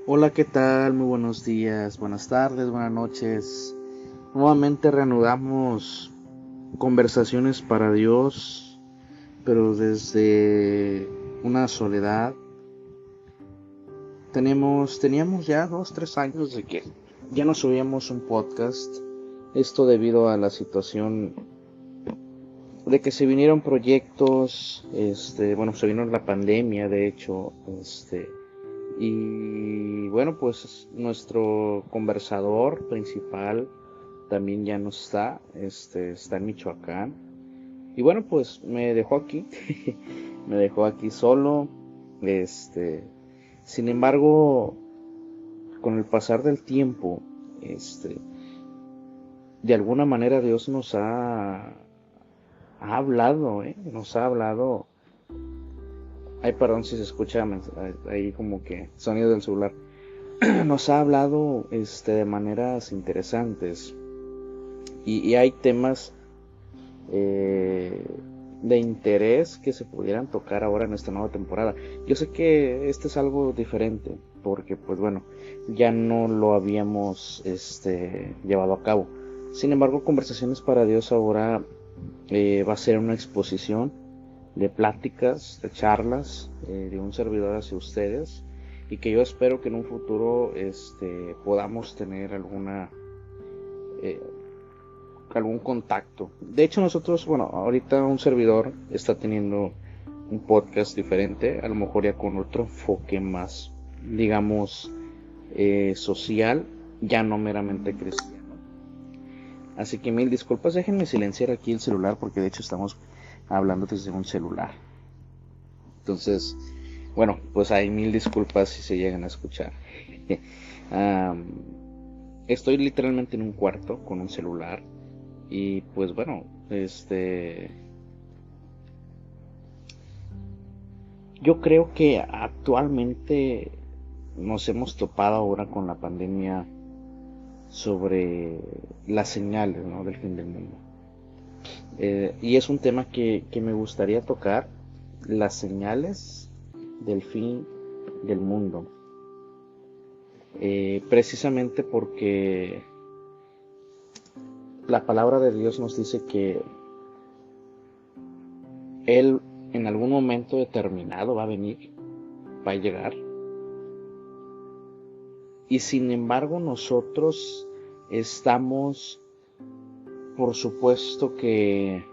Hola, ¿qué tal? Muy buenos días, buenas tardes, buenas noches. Nuevamente reanudamos conversaciones para Dios, pero desde una soledad. Teníamos ya 2, 3 años de que ya no subíamos un podcast. Esto debido a la situación de que se vinieron proyectos, se vino la pandemia, de hecho, y bueno, pues nuestro conversador principal también ya no está, está en Michoacán. Y bueno, pues me dejó aquí, me dejó aquí solo. Este, Sin embargo, con el pasar del tiempo, este, de alguna manera Dios ha hablado, nos ha hablado. Ay, perdón si se escucha ahí como que sonido del celular. Nos ha hablado de maneras interesantes y hay temas eh, de interés que se pudieran tocar ahora en esta nueva temporada. Yo sé que este es algo diferente porque pues bueno, ya no lo habíamos llevado a cabo. Sin embargo, Conversaciones para Dios ahora va a ser una exposición de pláticas, de charlas de un servidor hacia ustedes, y que yo espero que en un futuro podamos tener eh, algún contacto. De hecho, nosotros, bueno, ahorita un servidor está teniendo un podcast diferente, a lo mejor ya con otro enfoque más, digamos, social, ya no meramente cristiano. Así que mil disculpas, déjenme silenciar aquí el celular porque de hecho estamos hablando desde un celular. Entonces, bueno, pues hay mil disculpas si se llegan a escuchar. um, Estoy literalmente en un cuarto con un celular y pues bueno, yo creo que actualmente nos hemos topado ahora con la pandemia sobre las señales, ¿no?, del fin del mundo. Y es un tema que me gustaría tocar, las señales del fin del mundo. Precisamente porque la palabra de Dios nos dice que Él en algún momento determinado va a venir, va a llegar. Y sin embargo nosotros estamos, por supuesto que,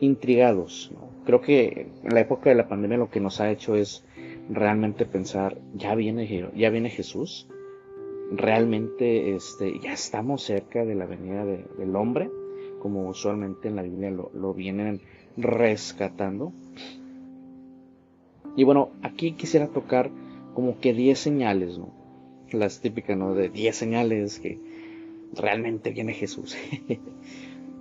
intrigados, ¿no? Creo que en la época de la pandemia lo que nos ha hecho es realmente pensar, ya viene Jesús, realmente ya estamos cerca de la venida del hombre, como usualmente en la Biblia lo vienen rescatando. Y bueno, aquí quisiera tocar como que 10 señales, ¿no? Las típicas, ¿no? De 10 señales que realmente viene Jesús.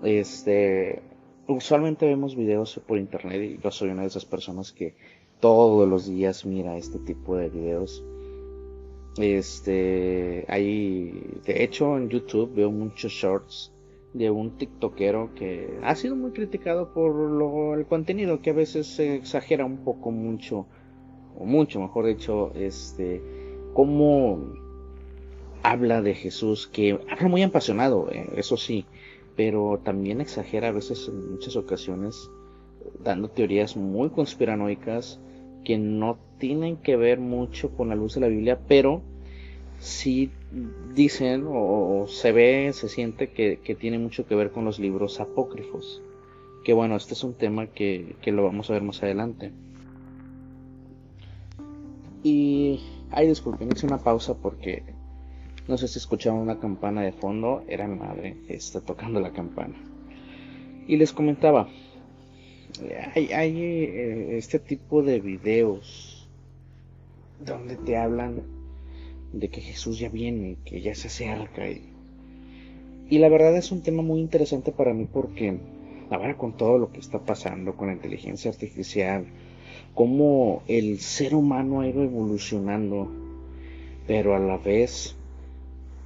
este, Usualmente vemos videos por internet y yo soy una de esas personas que todos los días mira este tipo de videos. De hecho, en YouTube veo muchos shorts de un tiktokero que ha sido muy criticado por el contenido, que a veces se exagera un poco mucho, o mucho mejor dicho, cómo habla de Jesús, que habla muy apasionado, eso sí, pero también exagera a veces en muchas ocasiones, dando teorías muy conspiranoicas que no tienen que ver mucho con la luz de la Biblia, pero sí dicen o se ve, se siente que tiene mucho que ver con los libros apócrifos. Que bueno, este es un tema que lo vamos a ver más adelante. Y, ay, disculpen, hice una pausa porque no sé si escuchaban una campana de fondo, era mi madre, está tocando la campana. Y les comentaba, hay este tipo de videos donde te hablan de que Jesús ya viene, que ya se acerca. Y la verdad es un tema muy interesante para mí porque ahora con todo lo que está pasando con la inteligencia artificial, cómo el ser humano ha ido evolucionando, pero a la vez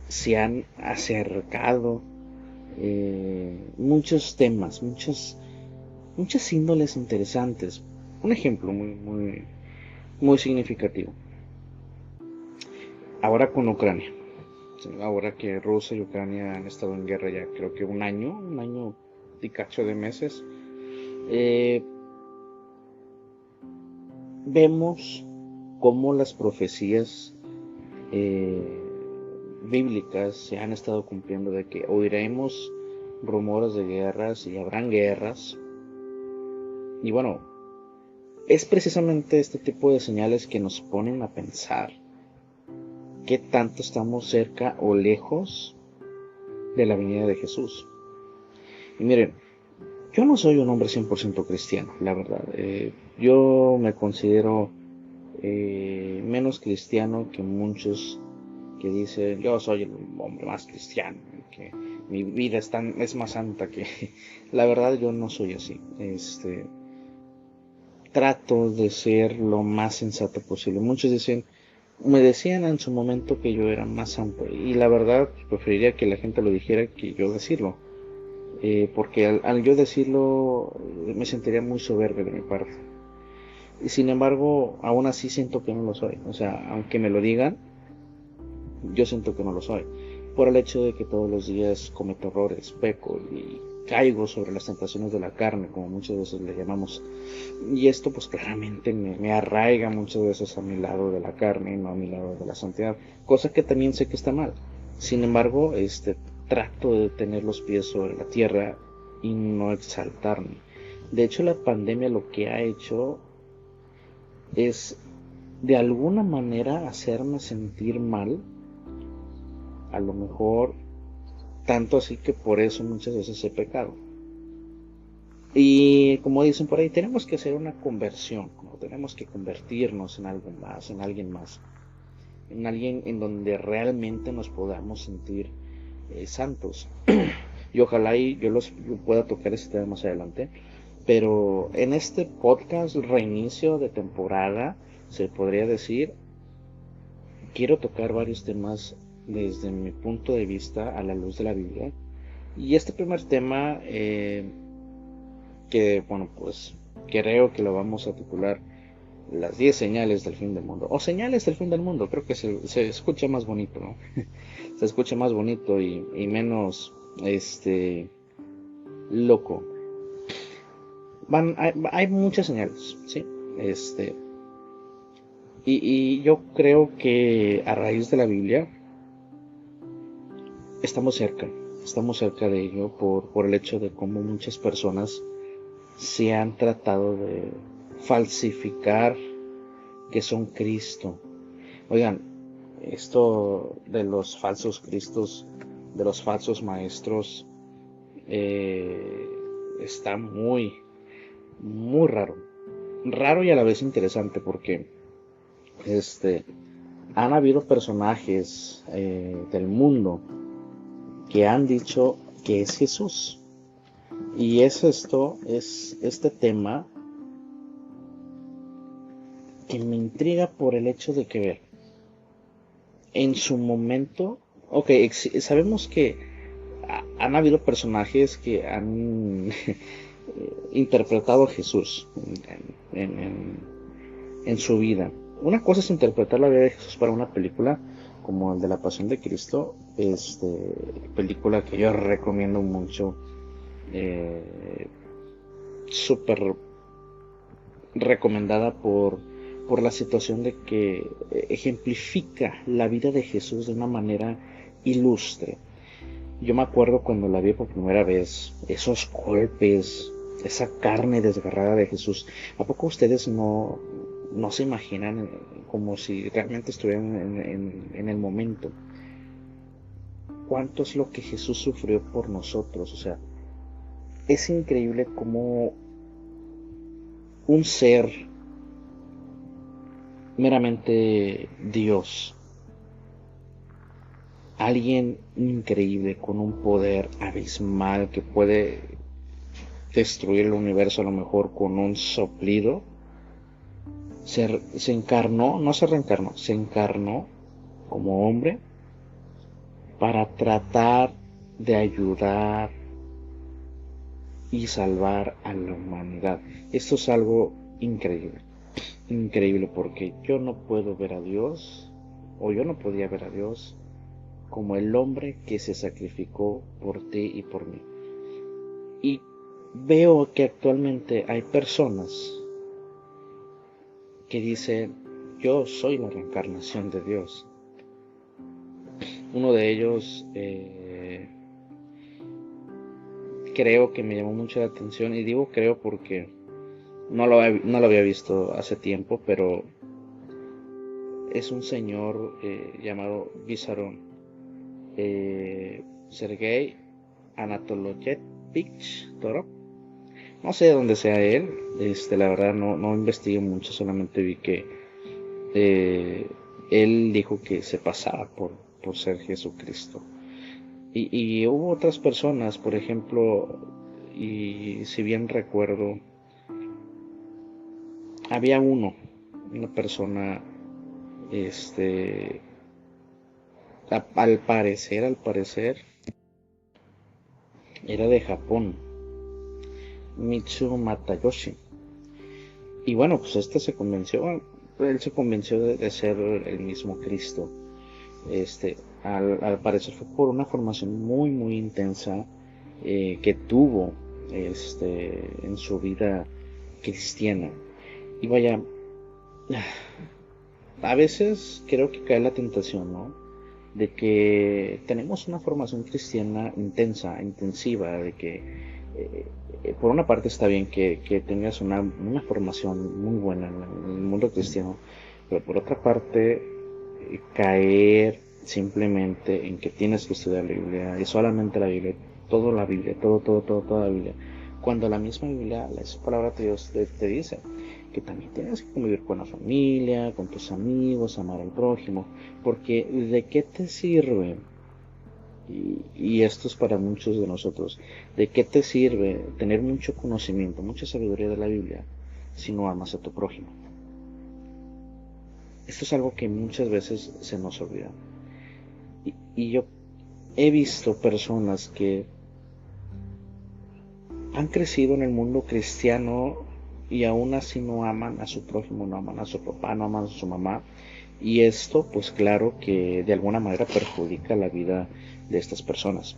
se han acercado muchos temas, muchas índoles interesantes. Un ejemplo muy significativo. ahora con Ucrania. Sí, ahora que Rusia y Ucrania han estado en guerra ya creo que un año y cacho de meses, eh, vemos cómo las profecías eh, bíblicas se han estado cumpliendo de que oiremos rumores de guerras y habrán guerras. Y bueno, es precisamente este tipo de señales que nos ponen a pensar qué tanto estamos cerca o lejos de la venida de Jesús. Y miren, yo no soy un hombre 100% cristiano, la verdad. Yo me considero menos cristiano que muchos que dicen, yo soy el hombre más cristiano, que mi vida es más santa que... La verdad yo no soy así. Trato de ser lo más sensato posible. Muchos me decían en su momento que yo era más santo y la verdad preferiría que la gente lo dijera que yo decirlo. Porque al yo decirlo me sentiría muy soberbio de mi parte. Y sin embargo, aún así siento que no lo soy. O sea, aunque me lo digan, yo siento que no lo soy. Por el hecho de que todos los días cometo errores, peco y caigo sobre las tentaciones de la carne, como muchas veces le llamamos. Y esto pues claramente me arraiga muchas veces a mi lado de la carne, no a mi lado de la santidad. Cosa que también sé que está mal. Sin embargo, trato de tener los pies sobre la tierra y no exaltarme. De hecho, la pandemia lo que ha hecho es de alguna manera hacerme sentir mal, a lo mejor tanto así que por eso muchas veces he pecado. Y como dicen por ahí, tenemos que hacer una conversión, ¿no? Tenemos que convertirnos en algo más, en alguien más, en alguien en donde realmente nos podamos sentir santos. Y ojalá yo pueda tocar ese tema más adelante. Pero en este podcast, reinicio de temporada, se podría decir, quiero tocar varios temas desde mi punto de vista a la luz de la Biblia. Y este primer tema, que bueno, pues creo que lo vamos a titular las 10 señales del fin del mundo. O señales del fin del mundo, creo que se escucha más bonito, ¿no? Se escucha más bonito y menos, loco. Hay muchas señales, ¿sí? Y yo creo que a raíz de la Biblia estamos cerca de ello por el hecho de cómo muchas personas se han tratado de falsificar que son Cristo. Oigan, esto de los falsos Cristos, de los falsos maestros, está muy, muy raro. Raro y a la vez interesante porque han habido personajes del mundo que han dicho que es Jesús. Y es este tema que me intriga por el hecho de que, ver, en su momento, ok, sabemos que han habido personajes que han interpretado a Jesús en su vida. Una cosa es interpretar la vida de Jesús para una película como el de la Pasión de Cristo, película que yo recomiendo mucho, súper recomendada por la situación de que ejemplifica la vida de Jesús de una manera ilustre. Yo me acuerdo cuando la vi por primera vez, esos golpes, esa carne desgarrada de Jesús. ¿A poco ustedes no se imaginan como si realmente estuvieran en el momento? ¿Cuánto es lo que Jesús sufrió por nosotros? O sea, es increíble como un ser meramente Dios, alguien increíble con un poder abismal que puede destruir el universo a lo mejor con un soplido, se encarnó, no se reencarnó, se encarnó como hombre para tratar de ayudar y salvar a la humanidad. Esto es algo increíble, increíble, porque yo no puedo ver a Dios o yo no podía ver a Dios como el hombre que se sacrificó por ti y por mí. Y veo que actualmente hay personas que dicen, yo soy la reencarnación de Dios. Uno de ellos creo que me llamó mucho la atención, y digo creo porque no lo había visto hace tiempo, pero es un señor llamado Vissarón, Sergei Anatolievich Torov. No sé de dónde sea él, la verdad no investigué mucho, solamente vi que él dijo que se pasaba por ser Jesucristo. Y hubo otras personas, por ejemplo, y si bien recuerdo, había una persona, al parecer, era de Japón, Mitsu Matayoshi. Y bueno, pues él se convenció de ser el mismo Cristo. Al parecer fue por una formación muy muy intensa que tuvo en su vida cristiana. Y vaya, a veces creo que cae la tentación, ¿no? De que tenemos una formación cristiana intensiva, de que por una parte está bien que tengas una formación muy buena en el mundo cristiano, pero por otra parte caer simplemente en que tienes que estudiar la Biblia y solamente la Biblia, toda la Biblia, toda la Biblia, cuando la misma Biblia, la palabra de Dios te dice que también tienes que convivir con la familia, con tus amigos, amar al prójimo, porque ¿de qué te sirve? Y esto es para muchos de nosotros, ¿de qué te sirve tener mucho conocimiento, mucha sabiduría de la Biblia si no amas a tu prójimo? Esto es algo que muchas veces se nos olvida. Y yo he visto personas que han crecido en el mundo cristiano y aún así no aman a su prójimo, no aman a su papá, no aman a su mamá. Y esto, pues claro que de alguna manera perjudica la vida de estas personas.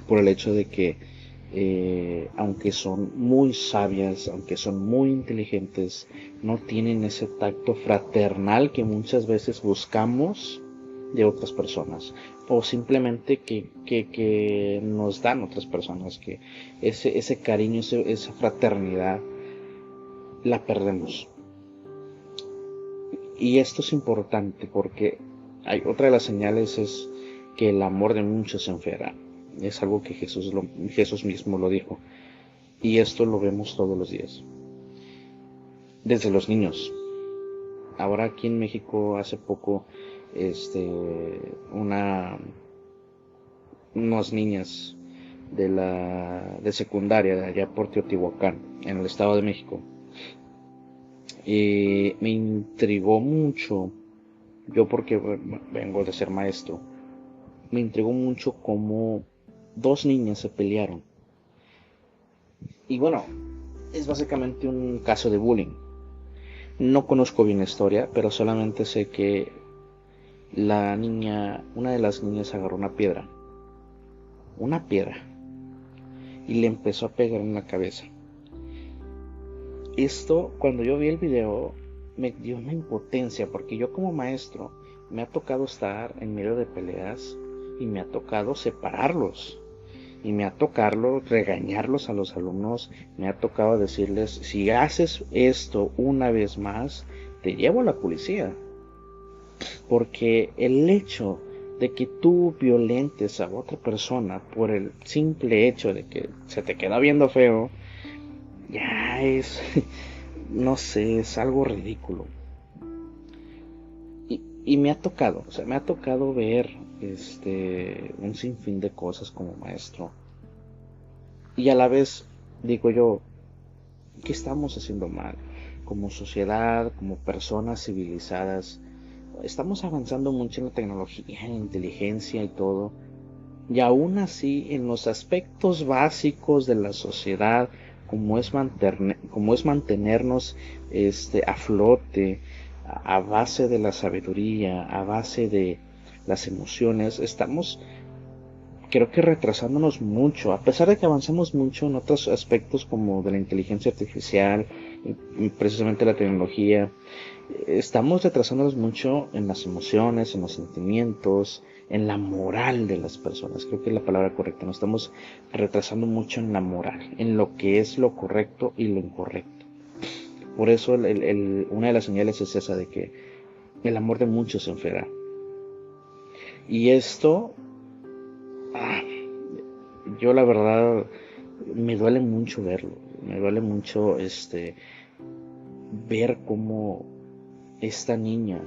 Por el hecho de que, aunque son muy sabias, aunque son muy inteligentes, no tienen ese tacto fraternal que muchas veces buscamos de otras personas, o simplemente que nos dan otras personas, que ese cariño, esa fraternidad la perdemos. Y esto es importante porque otra de las señales es que el amor de muchos se enfriará. Es algo que Jesús mismo lo dijo, y esto lo vemos todos los días, desde los niños. Ahora aquí en México hace poco unas niñas de secundaria de allá por Teotihuacán, en el Estado de México, y me intrigó mucho, yo porque vengo de ser maestro, me intrigó mucho cómo dos niñas se pelearon. Y bueno, es básicamente un caso de bullying. No conozco bien la historia, pero solamente sé que una de las niñas agarró una piedra, y le empezó a pegar en la cabeza. Esto, cuando yo vi el video, me dio una impotencia, porque yo como maestro me ha tocado estar en medio de peleas y me ha tocado separarlos, y me ha tocado regañarlos a los alumnos, me ha tocado decirles, si haces esto una vez más, te llevo a la policía. Porque el hecho de que tú violentes a otra persona por el simple hecho de que se te queda viendo feo, ya es, no sé, es algo ridículo. Y me ha tocado ver un sinfín de cosas como maestro. Y a la vez digo yo, ¿qué estamos haciendo mal? Como sociedad, como personas civilizadas, estamos avanzando mucho en la tecnología, en la inteligencia y todo. Y aún así, en los aspectos básicos de la sociedad, como es mantenernos a flote, a base de la sabiduría, a base de las emociones, estamos, creo que retrasándonos mucho, a pesar de que avanzamos mucho en otros aspectos como de la inteligencia artificial, y precisamente la tecnología. Estamos retrasándonos mucho en las emociones, en los sentimientos, en la moral de las personas. Creo que es la palabra correcta. Nos estamos retrasando mucho en la moral, en lo que es lo correcto y lo incorrecto. Por eso una de las señales es esa de que el amor de muchos se enfriará. Y esto, ah, yo la verdad, me duele mucho verlo. Me duele mucho ver cómo esta niña,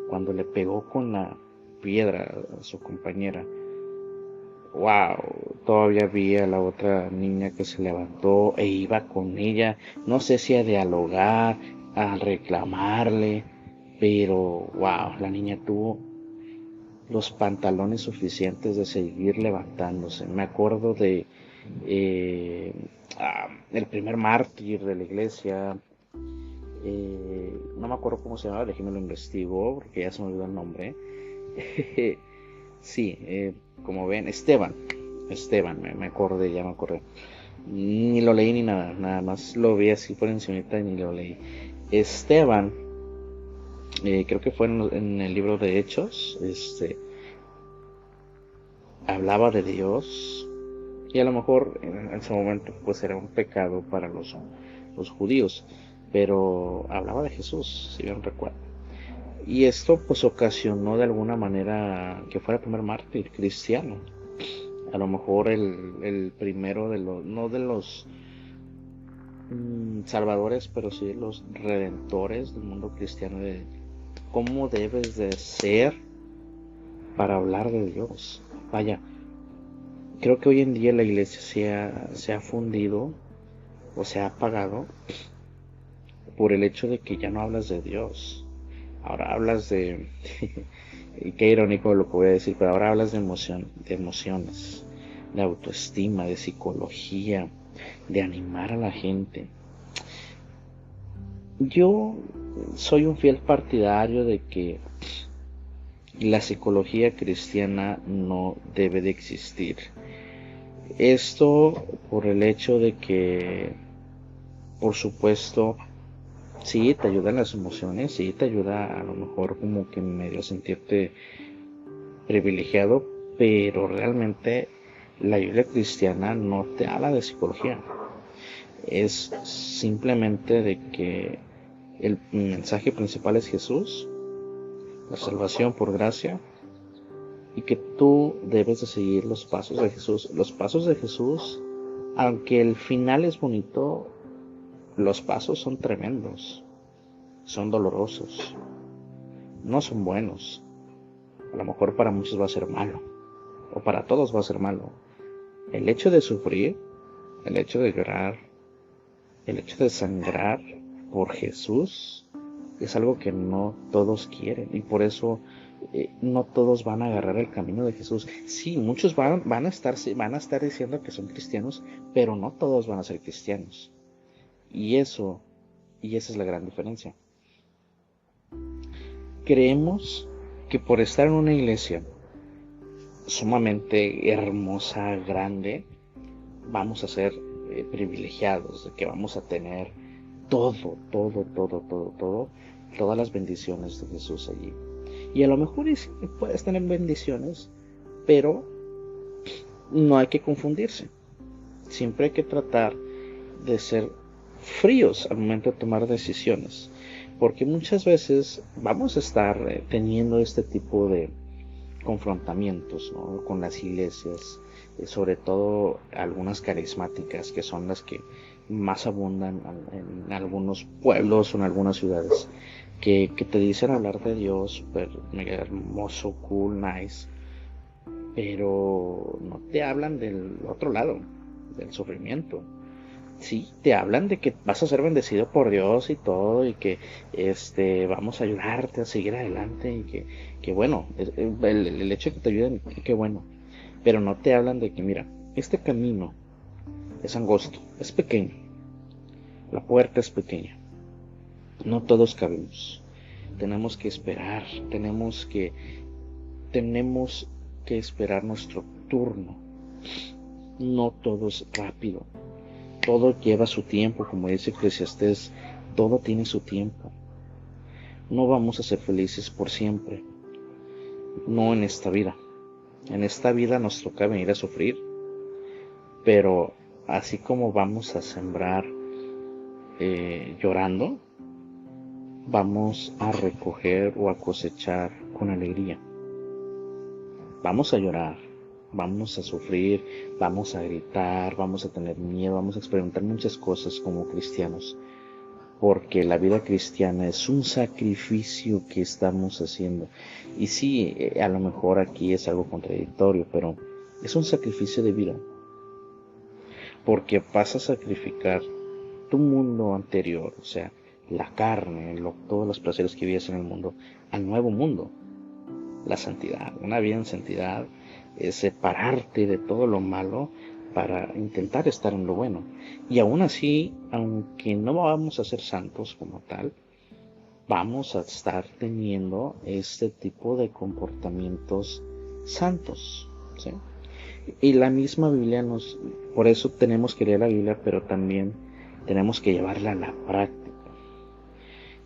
cuando le pegó con la piedra a su compañera, wow, todavía vi a la otra niña que se levantó e iba con ella, no sé si a dialogar, a reclamarle, pero wow, la niña tuvo los pantalones suficientes de seguir levantándose. Me acuerdo de eh, el primer mártir de la iglesia, no me acuerdo cómo se llamaba, déjeme lo investigo porque ya se me olvidó el nombre. Sí, como ven, Esteban, me acordé, ya me acordé. Ni lo leí ni nada, nada más lo vi así por encimita y ni lo leí. Esteban, creo que fue en el libro de Hechos, hablaba de Dios y a lo mejor en ese momento pues era un pecado para los judíos, pero hablaba de Jesús, si bien recuerdo. Y esto pues ocasionó de alguna manera que fuera el primer mártir cristiano. A lo mejor el primero de los, no de los salvadores, pero sí de los redentores del mundo cristiano, de cómo debes de ser para hablar de Dios. Vaya, creo que hoy en día la iglesia se ha fundido o se ha apagado por el hecho de que ya no hablas de Dios. Ahora hablas de, y qué irónico lo que voy a decir, pero ahora hablas de emociones, de autoestima, de psicología, de animar a la gente. Yo soy un fiel partidario de que la psicología cristiana no debe de existir. Esto por el hecho de que, por supuesto, sí te ayudan las emociones, sí te ayuda a lo mejor como que medio sentirte privilegiado, pero realmente la Biblia cristiana no te habla de psicología. Es simplemente de que el mensaje principal es Jesús, la salvación por gracia, y que tú debes de seguir los pasos de Jesús. Los pasos de Jesús, aunque el final es bonito, los pasos son tremendos, son dolorosos, no son buenos. A lo mejor para muchos va a ser malo, o para todos va a ser malo. El hecho de sufrir, el hecho de llorar, el hecho de sangrar por Jesús es algo que no todos quieren, y por eso no todos van a agarrar el camino de Jesús. Sí, muchos van a estar diciendo que son cristianos, pero no todos van a ser cristianos. Y esa es la gran diferencia. Creemos que por estar en una iglesia sumamente hermosa, grande, vamos a ser privilegiados, de que vamos a tener todas las bendiciones de Jesús allí. Y a lo mejor puedes tener bendiciones, pero no hay que confundirse. Siempre hay que tratar de ser fríos al momento de tomar decisiones, porque muchas veces vamos a estar teniendo este tipo de confrontamientos, ¿no?, con las iglesias, sobre todo algunas carismáticas, que son las que más abundan en algunos pueblos o en algunas ciudades, que te dicen hablar de Dios super mega hermoso, cool, nice, pero no te hablan del otro lado, del sufrimiento. Sí, te hablan de que vas a ser bendecido por Dios y todo, y que vamos a ayudarte a seguir adelante, y que bueno, el hecho de que te ayuden, qué bueno, pero no te hablan de que, mira, este camino es angosto, es pequeño, la puerta es pequeña, no todos cabemos, tenemos que esperar, tenemos que esperar nuestro turno. No todo es rápido, todo lleva su tiempo, como dice Eclesiastés, todo tiene su tiempo. No vamos a ser felices por siempre, no en esta vida. En esta vida nos toca venir a sufrir, pero así como vamos a sembrar llorando, vamos a recoger o a cosechar con alegría. Vamos a llorar, vamos a sufrir, vamos a gritar, vamos a tener miedo, vamos a experimentar muchas cosas como cristianos, porque la vida cristiana es un sacrificio que estamos haciendo. Y sí, a lo mejor aquí es algo contradictorio, pero es un sacrificio de vida, porque vas a sacrificar tu mundo anterior, o sea, la carne, todos los placeres que vivías en el mundo, al nuevo mundo, la santidad. Una vida en santidad es separarte de todo lo malo para intentar estar en lo bueno. Y aún así, aunque no vamos a ser santos como tal, vamos a estar teniendo este tipo de comportamientos santos, ¿sí? Y la misma Biblia por eso tenemos que leer la Biblia, pero también tenemos que llevarla a la práctica.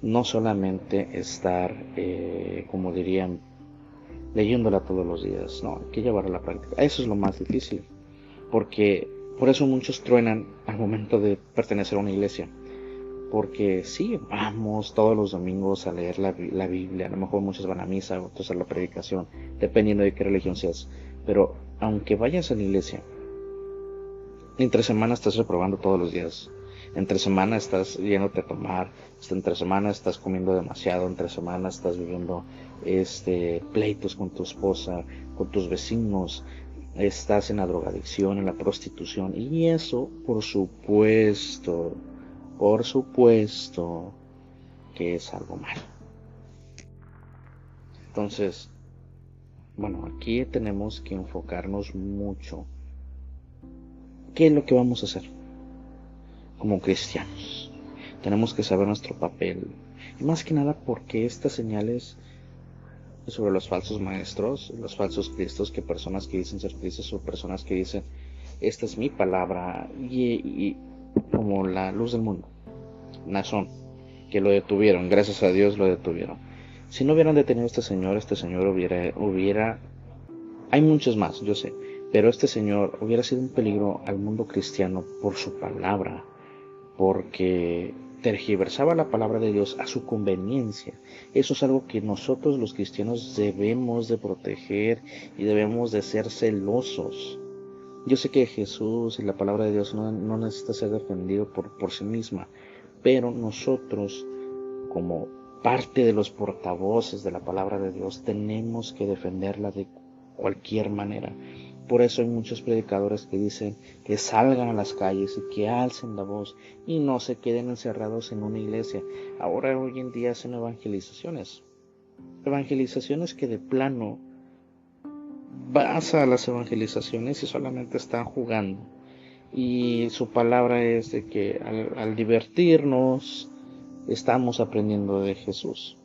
No solamente estar, como dirían, leyéndola todos los días, no, hay que llevarla a la práctica. Eso es lo más difícil, porque por eso muchos truenan al momento de pertenecer a una iglesia. Porque sí, vamos todos los domingos a leer la Biblia, a lo mejor muchos van a misa, otros a la predicación, dependiendo de qué religión seas. Pero aunque vayas a la iglesia, entre semana estás reprobando todos los días. Entre semana estás yéndote a tomar, entre semana estás comiendo demasiado, entre semana estás viviendo pleitos con tu esposa, con tus vecinos, estás en la drogadicción, en la prostitución, y eso, por supuesto que es algo malo. Entonces, bueno, aquí tenemos que enfocarnos mucho. ¿Qué es lo que vamos a hacer como cristianos? Tenemos que saber nuestro papel. Y más que nada porque estas señales sobre los falsos maestros, los falsos cristos, que personas que dicen ser cristos o personas que dicen, esta es mi palabra, y como la luz del mundo, Nazón, que lo detuvieron, gracias a Dios lo detuvieron. Si no hubieran detenido a este señor hubiera, hay muchos más, yo sé, pero este señor hubiera sido un peligro al mundo cristiano por su palabra, porque tergiversaba la palabra de Dios a su conveniencia. Eso es algo que nosotros los cristianos debemos de proteger y debemos de ser celosos. Yo sé que Jesús y la palabra de Dios no necesita ser defendido por sí misma, pero nosotros, como parte de los portavoces de la palabra de Dios, tenemos que defenderla de cualquier manera. Por eso hay muchos predicadores que dicen que salgan a las calles y que alcen la voz y no se queden encerrados en una iglesia. Ahora, hoy en día, hacen evangelizaciones que de plano vas a las evangelizaciones y solamente están jugando. Y su palabra es de que al divertirnos estamos aprendiendo de Jesús.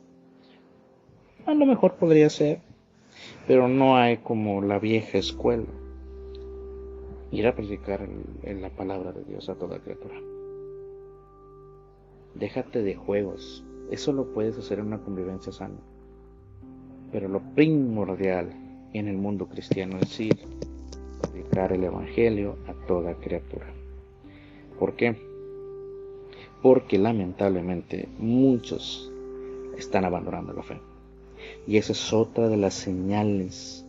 A lo mejor podría ser, pero no hay como la vieja escuela. Ir a predicar en la palabra de Dios a toda criatura. Déjate de juegos. Eso lo puedes hacer en una convivencia sana. Pero lo primordial en el mundo cristiano es ir a predicar el evangelio a toda criatura. ¿Por qué? Porque lamentablemente muchos están abandonando la fe. Y esa es otra de las señales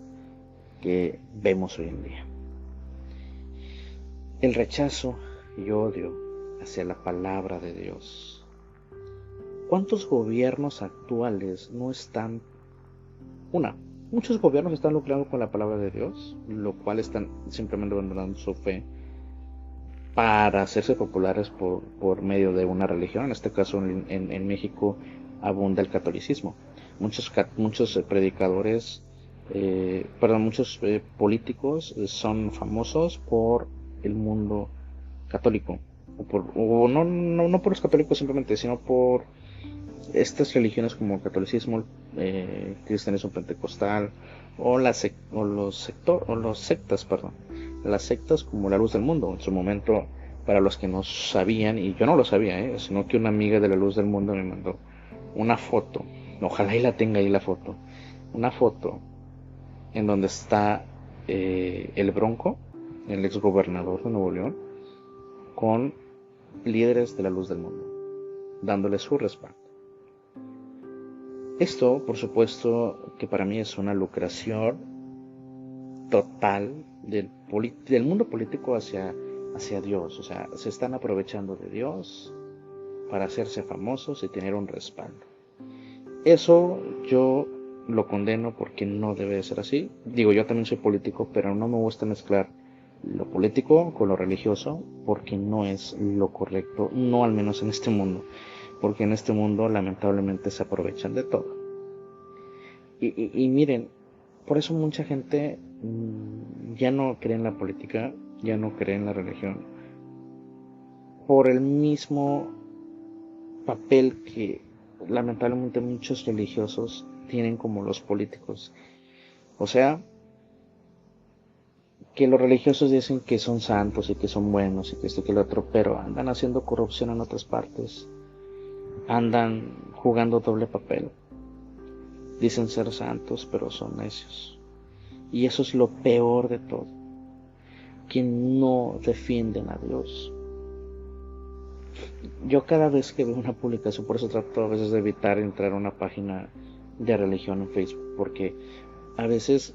que vemos hoy en día. El rechazo y odio hacia la palabra de Dios. ¿Cuántos gobiernos actuales no están? Muchos gobiernos están lucrando con la palabra de Dios, lo cual están simplemente abandonando su fe para hacerse populares por medio de una religión. En este caso, en México abunda el catolicismo. Muchos predicadores, muchos políticos son famosos por el mundo católico, no por los católicos simplemente, sino por estas religiones como el catolicismo, cristianismo pentecostal o los sectas, perdón, las sectas como la Luz del Mundo. En su momento, para los que no sabían, y yo no lo sabía, sino que una amiga de la Luz del Mundo me mandó una foto, ojalá y la tenga ahí la foto, una foto en donde está el Bronco, el exgobernador de Nuevo León, con líderes de la Luz del Mundo, dándole su respaldo. Esto, por supuesto, que para mí es una lucración total del mundo político hacia Dios. O sea, se están aprovechando de Dios para hacerse famosos y tener un respaldo. Eso yo lo condeno porque no debe de ser así. Digo, yo también soy político, pero no me gusta mezclar lo político con lo religioso porque no es lo correcto, no al menos en este mundo. Porque en este mundo lamentablemente se aprovechan de todo. Y miren, por eso mucha gente ya no cree en la política, ya no cree en la religión, por el mismo papel que lamentablemente muchos religiosos tienen como los políticos. O sea, que los religiosos dicen que son santos y que son buenos y que esto y que lo otro, pero andan haciendo corrupción en otras partes, andan jugando doble papel. Dicen ser santos, pero son necios. Y eso es lo peor de todo, que no defienden a Dios. Yo cada vez que veo una publicación, por eso trato a veces de evitar entrar a una página de religión en Facebook, porque a veces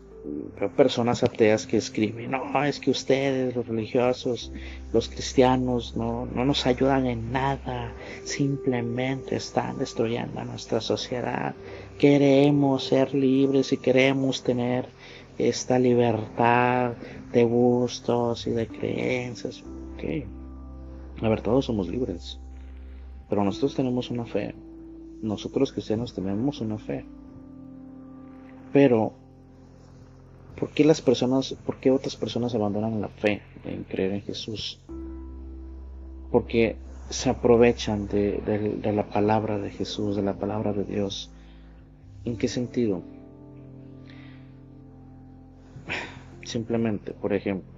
veo personas ateas que escriben, no, es que ustedes, los religiosos, los cristianos, no nos ayudan en nada, simplemente están destruyendo a nuestra sociedad. Queremos ser libres y queremos tener esta libertad de gustos y de creencias. Ok, a ver, todos somos libres, pero nosotros tenemos una fe. Nosotros cristianos tenemos una fe. Pero ¿por qué otras personas abandonan la fe en creer en Jesús? Porque se aprovechan de la palabra de Jesús, de la palabra de Dios. ¿En qué sentido? Simplemente, por ejemplo,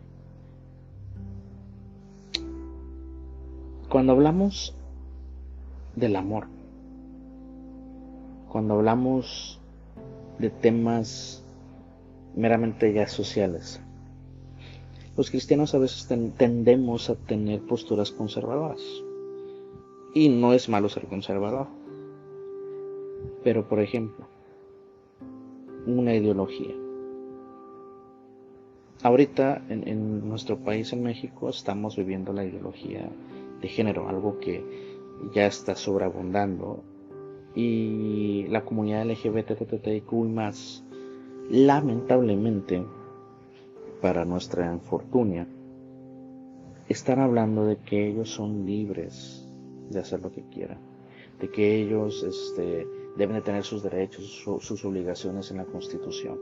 cuando hablamos del amor, cuando hablamos de temas meramente ya sociales, los cristianos a veces tendemos a tener posturas conservadoras. Y no es malo ser conservador. Pero, por ejemplo, una ideología. Ahorita en nuestro país, en México, estamos viviendo la ideología de género, algo que ya está sobreabundando. Y la comunidad LGBTTIQ+, lamentablemente, para nuestra infortunia, están hablando de que ellos son libres de hacer lo que quieran, de que ellos deben de tener sus derechos, sus obligaciones en la Constitución.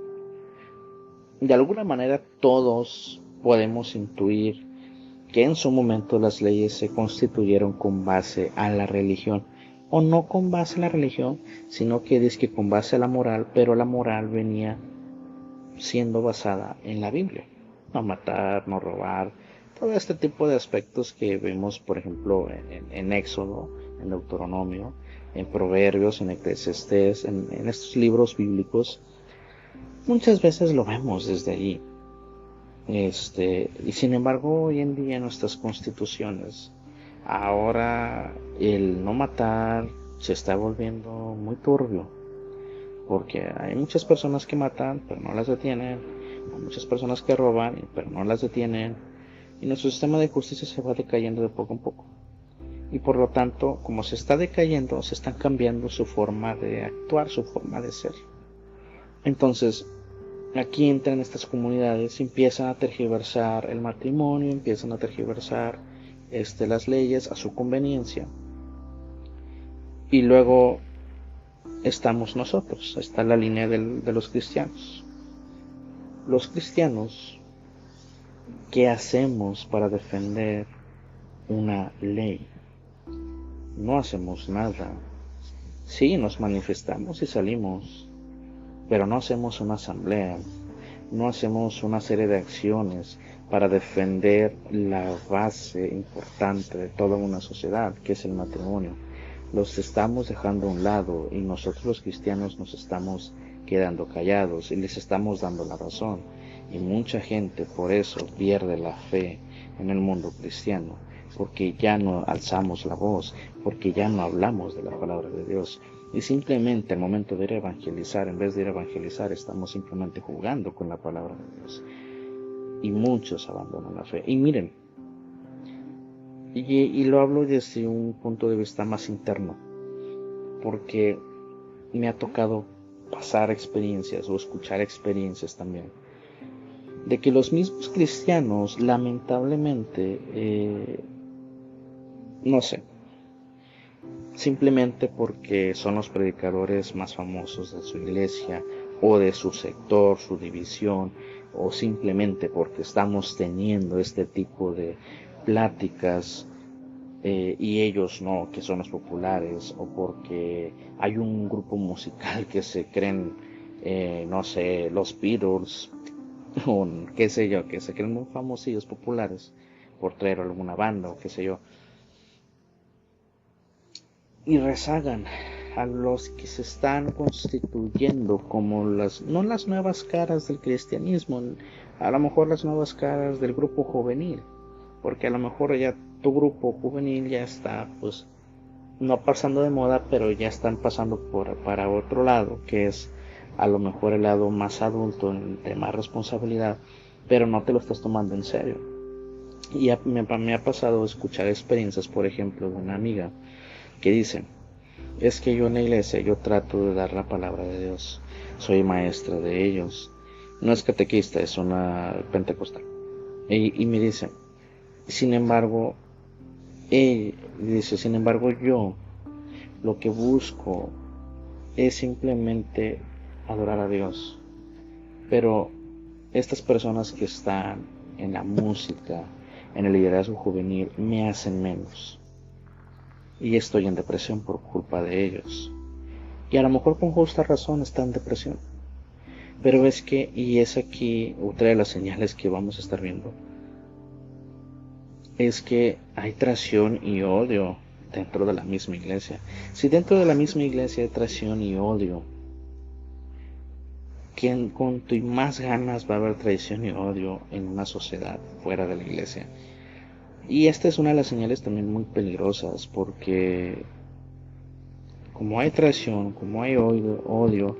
De alguna manera todos podemos intuir que en su momento las leyes se constituyeron con base a la religión, o no con base a la religión, sino que dice que con base a la moral, pero la moral venía siendo basada en la Biblia. No matar, no robar, todo este tipo de aspectos que vemos, por ejemplo, en Éxodo, en Deuteronomio, en Proverbios, en Eclesiastés, en estos libros bíblicos, muchas veces lo vemos desde allí. Y sin embargo, hoy en día en nuestras constituciones, ahora el no matar se está volviendo muy turbio, porque hay muchas personas que matan, pero no las detienen, hay muchas personas que roban, pero no las detienen, y nuestro sistema de justicia se va decayendo de poco en poco. Y por lo tanto, como se está decayendo, se están cambiando su forma de actuar, su forma de ser. Entonces, aquí entran estas comunidades, empiezan a tergiversar el matrimonio, empiezan a tergiversar las leyes a su conveniencia. Y luego estamos nosotros, está la línea de los cristianos. Los cristianos, ¿qué hacemos para defender una ley? No hacemos nada. Sí, nos manifestamos y salimos, pero no hacemos una asamblea, no hacemos una serie de acciones para defender la base importante de toda una sociedad, que es el matrimonio. Los estamos dejando a un lado y nosotros los cristianos nos estamos quedando callados y les estamos dando la razón. Y mucha gente por eso pierde la fe en el mundo cristiano, porque ya no alzamos la voz, porque ya no hablamos de la palabra de Dios. Y simplemente al momento de ir a evangelizar, en vez de ir a evangelizar, estamos simplemente jugando con la palabra de Dios. Y muchos abandonan la fe. Y miren, y lo hablo desde un punto de vista más interno, porque me ha tocado pasar experiencias o escuchar experiencias también, de que los mismos cristianos, lamentablemente, no sé, simplemente porque son los predicadores más famosos de su iglesia o de su sector, su división, o simplemente porque estamos teniendo este tipo de pláticas y ellos no, que son los populares, o porque hay un grupo musical que se creen, no sé, los Beatles, o qué sé yo, que se creen muy famosillos, populares, por traer alguna banda o qué sé yo, y rezagan a los que se están constituyendo como no las nuevas caras del cristianismo, a lo mejor las nuevas caras del grupo juvenil, porque a lo mejor ya tu grupo juvenil ya está, pues, no pasando de moda, pero ya están pasando para otro lado, que es a lo mejor el lado más adulto, de más responsabilidad, pero no te lo estás tomando en serio. Y me ha pasado escuchar experiencias, por ejemplo, de una amiga que dice: es que yo en la iglesia yo trato de dar la palabra de Dios, soy maestra de ellos, no es catequista, es una pentecostal. Y me dice, sin embargo, sin embargo yo lo que busco es simplemente adorar a Dios, pero estas personas que están en la música, en el liderazgo juvenil, me hacen menos. Y estoy en depresión por culpa de ellos. Y a lo mejor con justa razón está en depresión. Pero es que, y es aquí otra de las señales que vamos a estar viendo, es que hay traición y odio dentro de la misma iglesia. Si dentro de la misma iglesia hay traición y odio, ¿quién con tu más ganas va a haber traición y odio en una sociedad fuera de la iglesia? Y esta es una de las señales también muy peligrosas, porque como hay traición, como hay odio,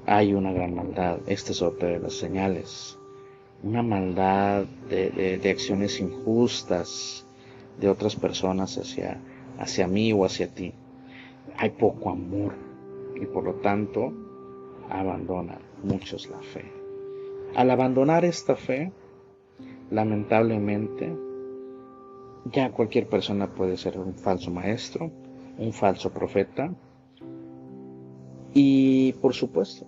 hay una gran maldad. Esta es otra de las señales. Una maldad de acciones injustas de otras personas hacia mí o hacia ti. Hay poco amor y por lo tanto abandonan muchos la fe. Al abandonar esta fe, lamentablemente, ya cualquier persona puede ser un falso maestro, un falso profeta. Y por supuesto,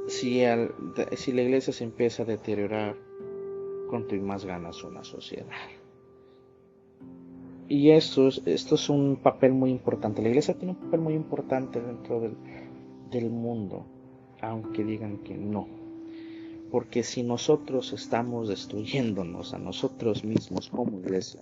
si la iglesia se empieza a deteriorar, con tu más ganas una sociedad. Y esto es un papel muy importante. La iglesia tiene un papel muy importante dentro del mundo, aunque digan que no. Porque si nosotros estamos destruyéndonos a nosotros mismos como iglesia,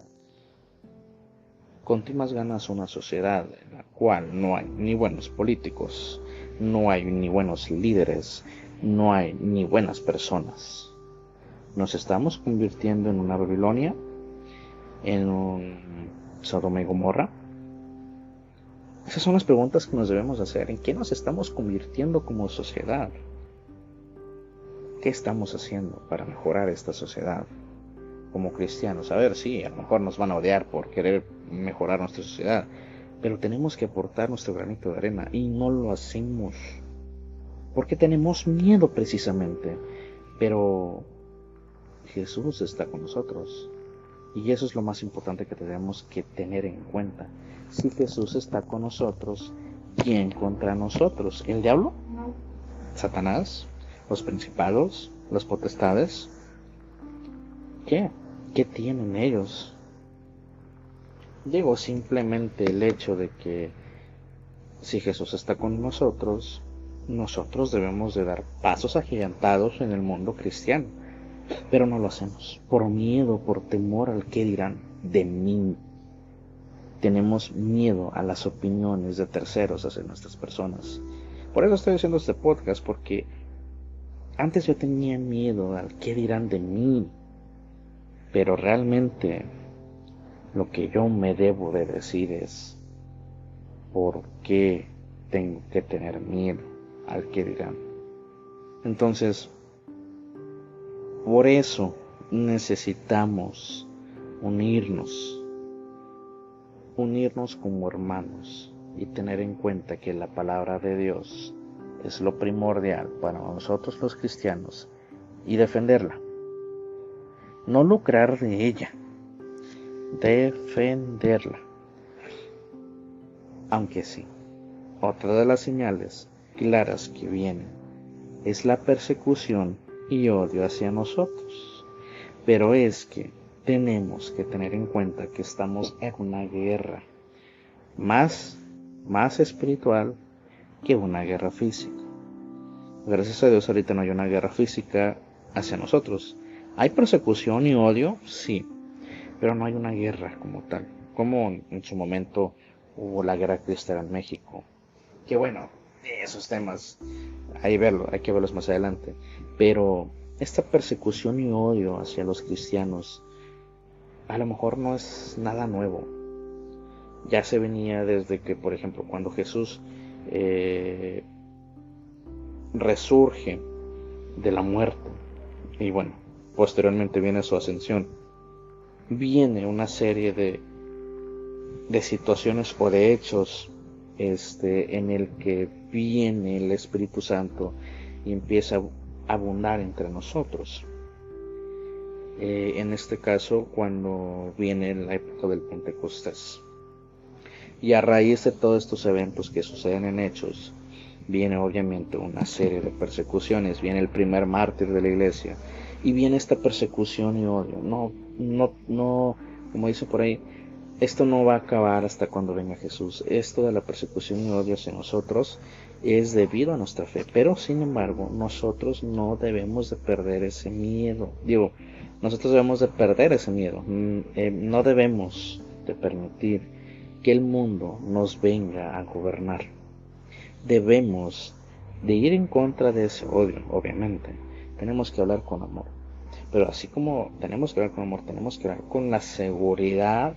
con ti más ganas una sociedad en la cual no hay ni buenos políticos, no hay ni buenos líderes, no hay ni buenas personas. Nos estamos convirtiendo en una Babilonia, en un Sodoma y Gomorra. Esas son las preguntas que nos debemos hacer. ¿En qué nos estamos convirtiendo como sociedad? ¿Qué estamos haciendo para mejorar esta sociedad como cristianos? A ver, sí, a lo mejor nos van a odiar por querer mejorar nuestra sociedad, pero tenemos que aportar nuestro granito de arena y no lo hacemos porque tenemos miedo precisamente. Pero Jesús está con nosotros y eso es lo más importante que tenemos que tener en cuenta. Si Jesús está con nosotros, ¿quién contra nosotros? ¿El diablo? ¿Satanás? ¿Los principados? ¿Las potestades? ¿Qué? ¿Qué tienen ellos? Digo, simplemente el hecho de que si Jesús está con nosotros, nosotros debemos de dar pasos agigantados en el mundo cristiano, pero no lo hacemos por miedo, por temor al que dirán de mí. Tenemos miedo a las opiniones de terceros hacia nuestras personas. Por eso estoy haciendo este podcast, porque antes yo tenía miedo al que dirán de mí, pero realmente lo que yo me debo de decir es: ¿por qué tengo que tener miedo al que dirán? Entonces, por eso necesitamos unirnos como hermanos y tener en cuenta que la palabra de Dios es lo primordial para nosotros los cristianos, y defenderla, no lucrar de ella, defenderla. Aunque sí, otra de las señales claras que vienen es la persecución y odio hacia nosotros. Pero es que tenemos que tener en cuenta que estamos en una guerra más espiritual que una guerra física. Gracias a Dios ahorita no hay una guerra física hacia nosotros. ¿Hay persecución y odio? Sí, pero no hay una guerra como tal, como en su momento hubo la guerra cristiana en México. Que bueno, esos temas hay que verlos más adelante. Pero esta persecución y odio hacia los cristianos a lo mejor no es nada nuevo. Ya se venía desde que, por ejemplo, cuando Jesús resurge de la muerte, y bueno, posteriormente viene su ascensión, viene una serie de situaciones o de hechos en el que viene el Espíritu Santo y empieza a abundar entre nosotros. En este caso, cuando viene la época del Pentecostés, y a raíz de todos estos eventos que suceden en Hechos, viene obviamente una serie de persecuciones, viene el primer mártir de la iglesia, y viene esta persecución y odio. No, como dice por ahí, esto no va a acabar hasta cuando venga Jesús. Esto de la persecución y odio hacia nosotros es debido a nuestra fe, pero sin embargo nosotros no debemos de perder ese miedo. Nosotros debemos de perder ese miedo. No debemos de permitir que el mundo nos venga a gobernar. Debemos de ir en contra de ese odio, obviamente. Tenemos que hablar con amor. Pero así como tenemos que hablar con amor, tenemos que hablar con la seguridad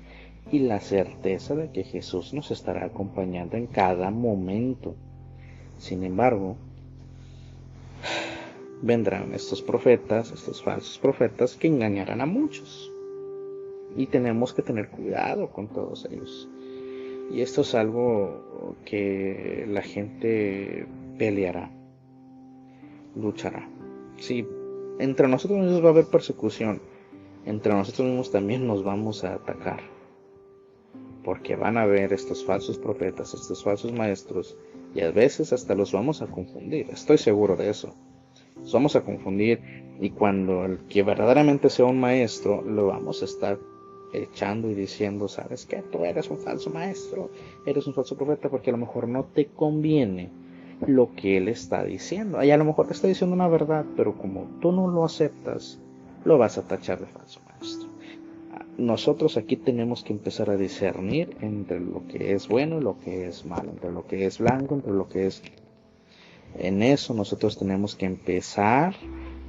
y la certeza de que Jesús nos estará acompañando en cada momento. Sin embargo, vendrán estos profetas, estos falsos profetas, que engañarán a muchos. Y tenemos que tener cuidado con todos ellos. Y esto es algo que la gente peleará, luchará. Sí, entre nosotros mismos va a haber persecución. Entre nosotros mismos también nos vamos a atacar. Porque van a haber estos falsos profetas, estos falsos maestros, y a veces hasta los vamos a confundir. Estoy seguro de eso. Los vamos a confundir, y cuando el que verdaderamente sea un maestro, lo vamos a estar echando y diciendo: ¿sabes qué? Tú eres un falso maestro, eres un falso profeta, porque a lo mejor no te conviene lo que él está diciendo. Y a lo mejor te está diciendo una verdad, pero como tú no lo aceptas, lo vas a tachar de falso maestro. Nosotros aquí tenemos que empezar a discernir entre lo que es bueno y lo que es malo, entre lo que es blanco, entre lo que es... En eso nosotros tenemos que empezar,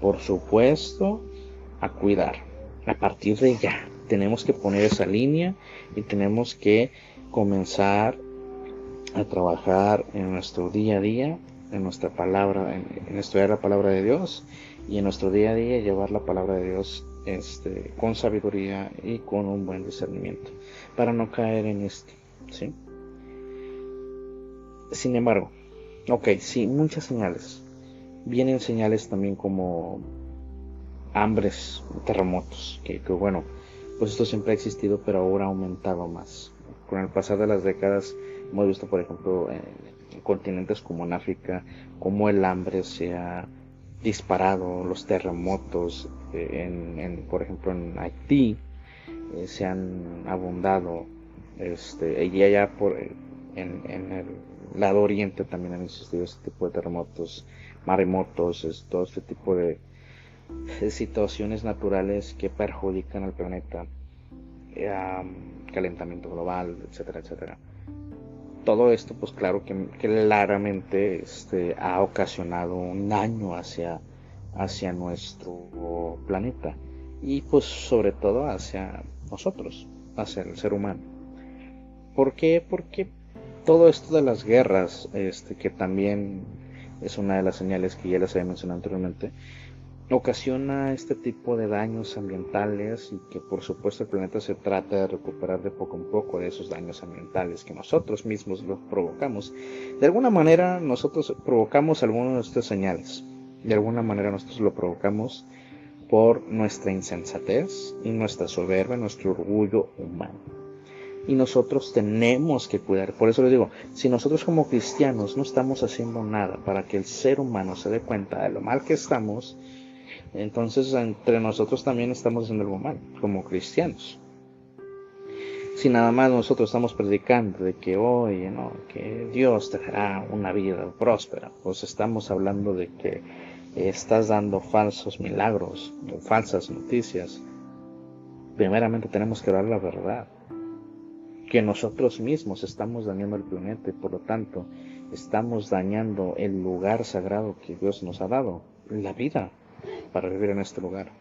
por supuesto, a cuidar. A partir de ya tenemos que poner esa línea y tenemos que comenzar a trabajar en nuestro día a día, en nuestra palabra, en estudiar la palabra de Dios, y en nuestro día a día llevar la palabra de Dios con sabiduría y con un buen discernimiento, para no caer en esto, ¿sí? Sin embargo, sí, muchas señales. Vienen señales también como hambres, terremotos, que bueno, pues esto siempre ha existido, pero ahora ha aumentado más. Con el pasar de las décadas hemos visto, por ejemplo, en continentes como en África, cómo el hambre se ha disparado, los terremotos, por ejemplo en Haití, se han abundado, Y allá en el lado oriente también han existido este tipo de terremotos, maremotos, todo este tipo de situaciones naturales que perjudican al planeta, calentamiento global, etcétera, etcétera. Todo esto, pues claro que claramente ha ocasionado un daño hacia nuestro planeta y pues sobre todo hacia nosotros, hacia el ser humano. ¿Por qué? Porque todo esto de las guerras, que también es una de las señales que ya les había mencionado anteriormente, ocasiona este tipo de daños ambientales y que por supuesto el planeta se trata de recuperar de poco en poco de esos daños ambientales que nosotros mismos los provocamos. De alguna manera nosotros provocamos algunas de estas señales, de alguna manera nosotros lo provocamos por nuestra insensatez y nuestra soberbia, nuestro orgullo humano. Y nosotros tenemos que cuidar, por eso les digo, si nosotros como cristianos no estamos haciendo nada para que el ser humano se dé cuenta de lo mal que estamos, entonces entre nosotros también estamos haciendo algo mal, como cristianos. Si nada más nosotros estamos predicando de que oye, no, que Dios te dará una vida próspera, pues estamos hablando de que estás dando falsos milagros o falsas noticias. Primeramente tenemos que dar la verdad, que nosotros mismos estamos dañando el planeta y por lo tanto estamos dañando el lugar sagrado que Dios nos ha dado, la vida, para vivir en este lugar.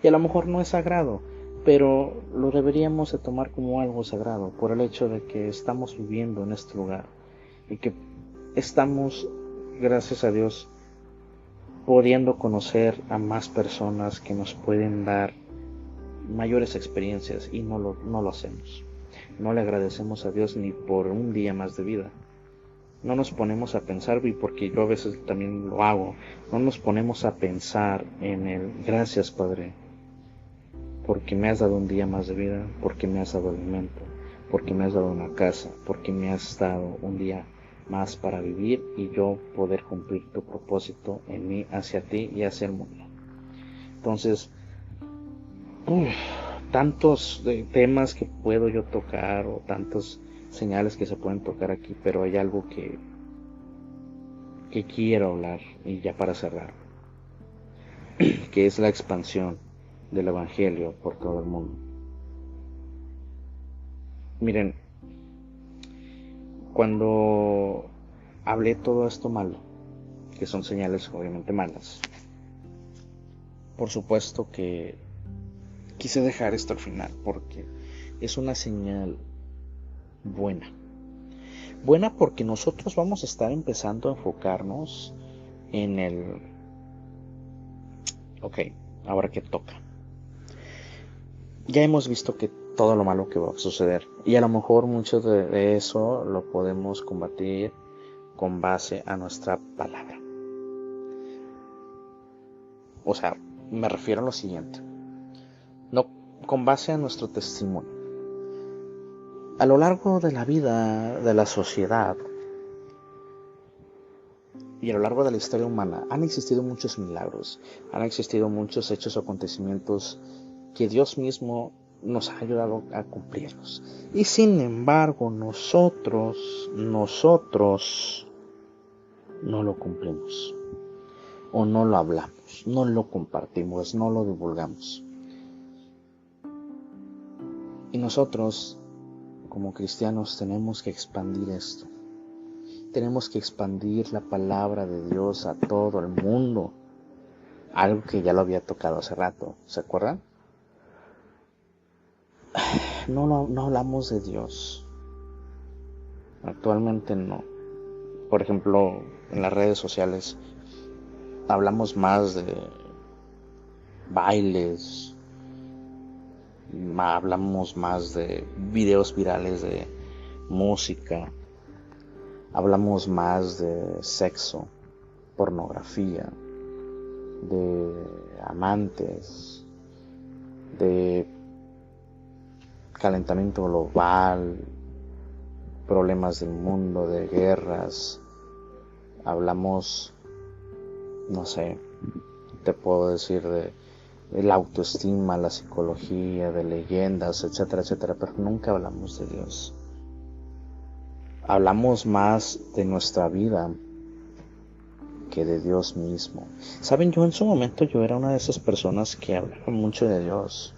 Y a lo mejor no es sagrado, pero lo deberíamos de tomar como algo sagrado por el hecho de que estamos viviendo en este lugar y que estamos, gracias a Dios, pudiendo conocer a más personas que nos pueden dar mayores experiencias y no lo hacemos. No le agradecemos a Dios ni por un día más de vida. No nos ponemos a pensar, y porque yo a veces también lo hago, no nos ponemos a pensar en el gracias Padre, porque me has dado un día más de vida, porque me has dado alimento, porque me has dado una casa, porque me has dado un día más para vivir y yo poder cumplir tu propósito en mí, hacia ti y hacia el mundo. Entonces, tantos temas que puedo yo tocar o tantas señales que se pueden tocar aquí, pero hay algo que quiero hablar y ya para cerrar, que es la expansión del Evangelio por todo el mundo. Miren, cuando hablé todo esto malo, que son señales obviamente malas, por supuesto que quise dejar esto al final porque es una señal buena. Buena porque nosotros vamos a estar empezando a enfocarnos en el... Ok, ahora que toca. Ya hemos visto que todo lo malo que va a suceder y a lo mejor mucho de eso lo podemos combatir con base a nuestra palabra. O sea, me refiero a lo siguiente. No, con base a nuestro testimonio. A lo largo de la vida de la sociedad y a lo largo de la historia humana han existido muchos milagros, han existido muchos hechos o acontecimientos que Dios mismo nos ha ayudado a cumplirlos. Y sin embargo nosotros no lo cumplimos, o no lo hablamos, no lo compartimos, no lo divulgamos. Y nosotros, como cristianos, tenemos que expandir esto. Tenemos que expandir la palabra de Dios a todo el mundo. Algo que ya lo había tocado hace rato, ¿se acuerdan? No hablamos de Dios. Actualmente no. Por ejemplo, en las redes sociales hablamos más de bailes, hablamos más de videos virales de música, hablamos más de sexo, pornografía, de amantes, de calentamiento global, problemas del mundo, de guerras. Hablamos, no sé, te puedo decir de la autoestima, la psicología, de leyendas, etcétera, etcétera, pero nunca hablamos de Dios. hablamos más de nuestra vida que de Dios mismo. Saben, yo en su momento yo era una de esas personas que hablaba mucho de Dios,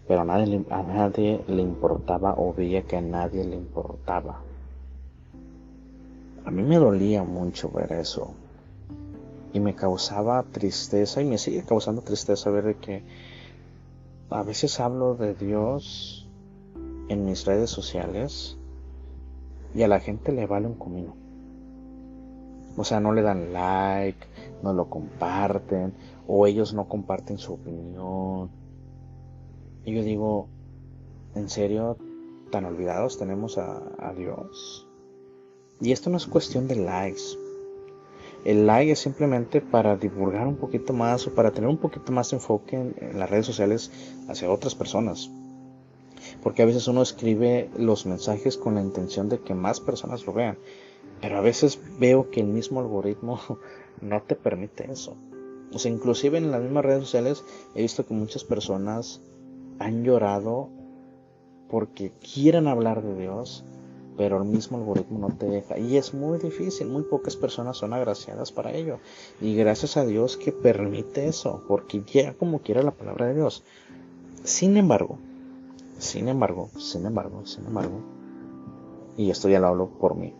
pero a nadie le importaba, o veía que a nadie le importaba. A mí me dolía mucho ver eso y me causaba tristeza, y me sigue causando tristeza ver de que a veces hablo de Dios en mis redes sociales y a la gente le vale un comino. O sea, no le dan like, no lo comparten, o ellos no comparten su opinión. Y yo digo, ¿en serio tan olvidados tenemos a Dios? Y esto no es cuestión de likes. El like es simplemente para divulgar un poquito más, o para tener un poquito más de enfoque en las redes sociales hacia otras personas. Porque a veces uno escribe los mensajes con la intención de que más personas lo vean, pero a veces veo que el mismo algoritmo no te permite eso. O sea, inclusive en las mismas redes sociales he visto que muchas personas han llorado porque quieren hablar de Dios, pero el mismo algoritmo no te deja. Y es muy difícil, muy pocas personas son agraciadas para ello. Y gracias a Dios que permite eso, porque llega como quiera la palabra de Dios. Sin embargo, y esto ya lo hablo por mí,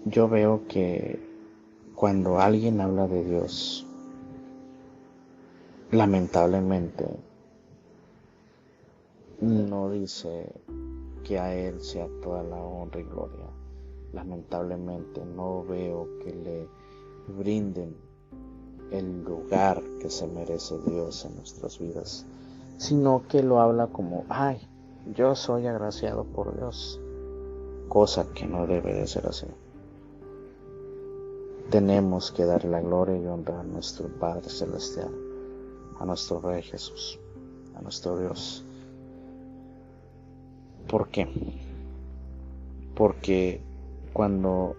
yo veo que cuando alguien habla de Dios, lamentablemente no dice que a Él sea toda la honra y gloria. Lamentablemente no veo que le brinden el lugar que se merece Dios en nuestras vidas, sino que lo habla como, ay, yo soy agraciado por Dios, cosa que no debe de ser así. Tenemos que darle la gloria y honra a nuestro Padre Celestial, a nuestro Rey Jesús, a nuestro Dios. ¿Por qué? Porque cuando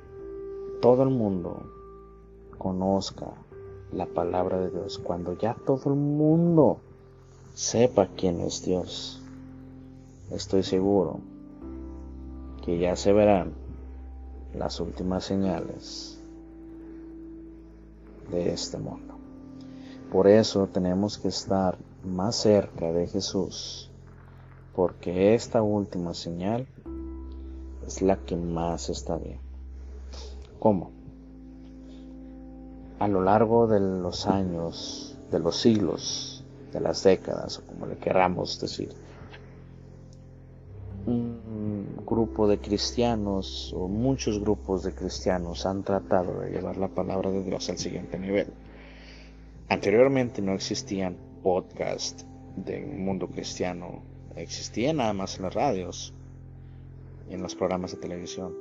todo el mundo conozca la palabra de Dios, cuando ya todo el mundo sepa quién es Dios, estoy seguro que ya se verán las últimas señales de este mundo. Por eso tenemos que estar más cerca de Jesús, porque esta última señal es la que más está bien. ¿Cómo? A lo largo de los años, de los siglos, de las décadas, o como le queramos decir, un grupo de cristianos, o muchos grupos de cristianos, han tratado de llevar la palabra de Dios al siguiente nivel. Anteriormente no existían podcasts del mundo cristiano, existían nada más en las radios, en los programas de televisión.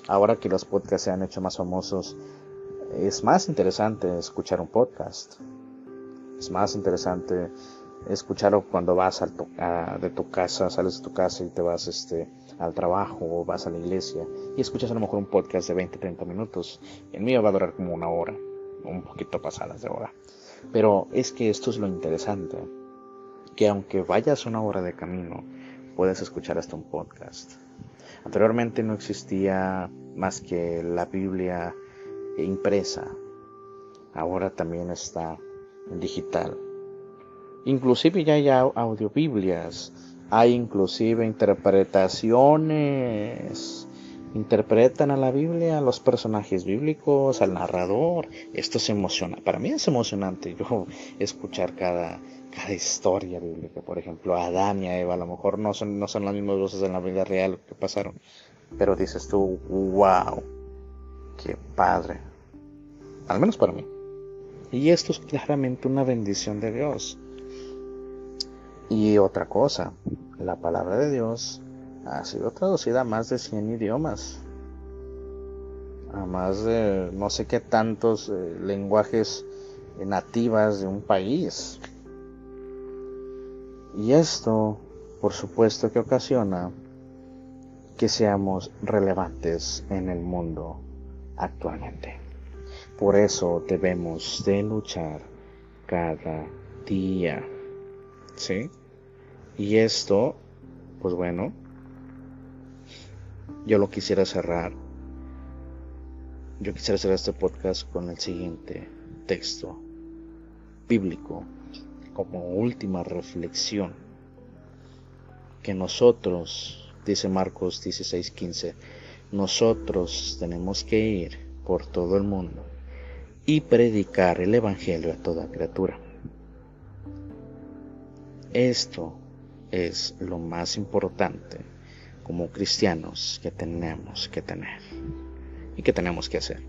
Ahora que los podcasts se han hecho más famosos, es más interesante escuchar un podcast. Es más interesante escucharlo cuando vas de tu casa, sales de tu casa y te vas al trabajo, o vas a la iglesia y escuchas a lo mejor un podcast de 20-30 minutos. El mío va a durar como una hora, un poquito pasadas de hora. Pero es que esto es lo interesante, que aunque vayas una hora de camino, puedes escuchar hasta un podcast. Anteriormente no existía más que la Biblia impresa. Ahora también está en digital. Inclusive ya hay audiobiblias. Hay inclusive interpretaciones. Interpretan a la Biblia, a los personajes bíblicos, al narrador. Esto es emocionante. Para mí es emocionante yo escuchar cada historia bíblica. Por ejemplo, Adán y Eva, a lo mejor no son las mismas voces en la vida real que pasaron, pero dices tú, wow, qué padre, al menos para mí. Y esto es claramente una bendición de Dios. Y otra cosa, la palabra de Dios ha sido traducida a más de 100 idiomas, a más de no sé qué tantos lenguajes nativas de un país. Y esto, por supuesto, que ocasiona que seamos relevantes en el mundo actualmente. Por eso debemos de luchar cada día, ¿sí? Y esto, pues bueno, Yo quisiera cerrar este podcast con el siguiente texto bíblico como última reflexión, que nosotros, dice Marcos 16:15, nosotros tenemos que ir por todo el mundo y predicar el evangelio a toda criatura. Esto es lo más importante como cristianos que tenemos que tener y que tenemos que hacer.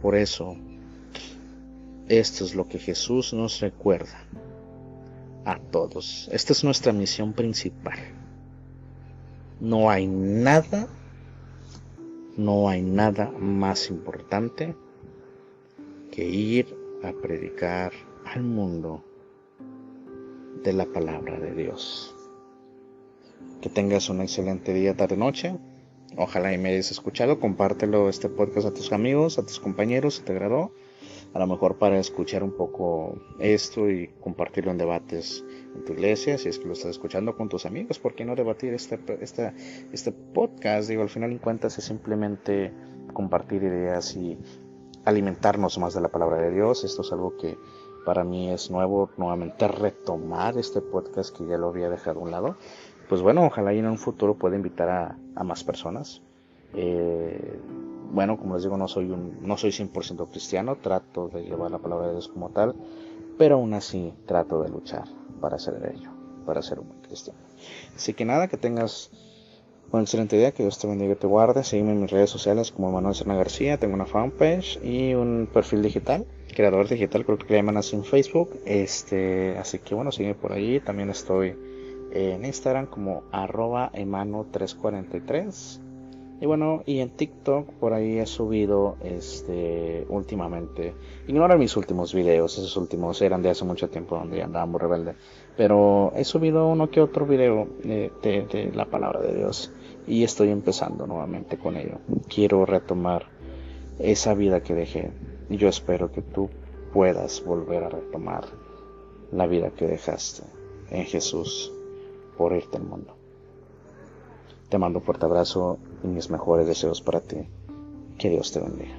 Por eso, esto es lo que Jesús nos recuerda a todos. Esta es nuestra misión principal. No hay nada más importante que ir a predicar al mundo de la palabra de Dios. Que tengas un excelente día, tarde, noche. Ojalá y me hayas escuchado. Compártelo este podcast a tus amigos, a tus compañeros, si te agradó. A lo mejor para escuchar un poco esto y compartirlo en debates en tu iglesia, si es que lo estás escuchando con tus amigos. ¿Por qué no debatir este podcast? Digo, al final en cuentas es simplemente compartir ideas y alimentarnos más de la palabra de Dios. Esto es algo que para mí es nuevo, nuevamente retomar este podcast que ya lo había dejado a un lado. Pues bueno, ojalá y en un futuro pueda invitar a más personas. Bueno, como les digo, no soy 100% cristiano, trato de llevar la palabra de Dios como tal, pero aún así trato de luchar para ser ello, para ser un buen cristiano. Así que nada, que tengas una excelente día, que Dios te bendiga y te guarde. Sígueme en mis redes sociales como Manuel Serna García, tengo una fanpage y un perfil digital, creador digital, creo que le llaman así en Facebook. Así que bueno, sígueme por allí. También estoy en Instagram como @emano343. Y bueno, y en TikTok por ahí he subido últimamente. Ignora mis últimos videos, esos últimos eran de hace mucho tiempo donde andábamos rebelde. Pero he subido uno que otro video de la palabra de Dios. Y estoy empezando nuevamente con ello. Quiero retomar esa vida que dejé. Y yo espero que tú puedas volver a retomar la vida que dejaste en Jesús por irte al mundo. Te mando un fuerte abrazo y mis mejores deseos para ti. Que Dios te bendiga.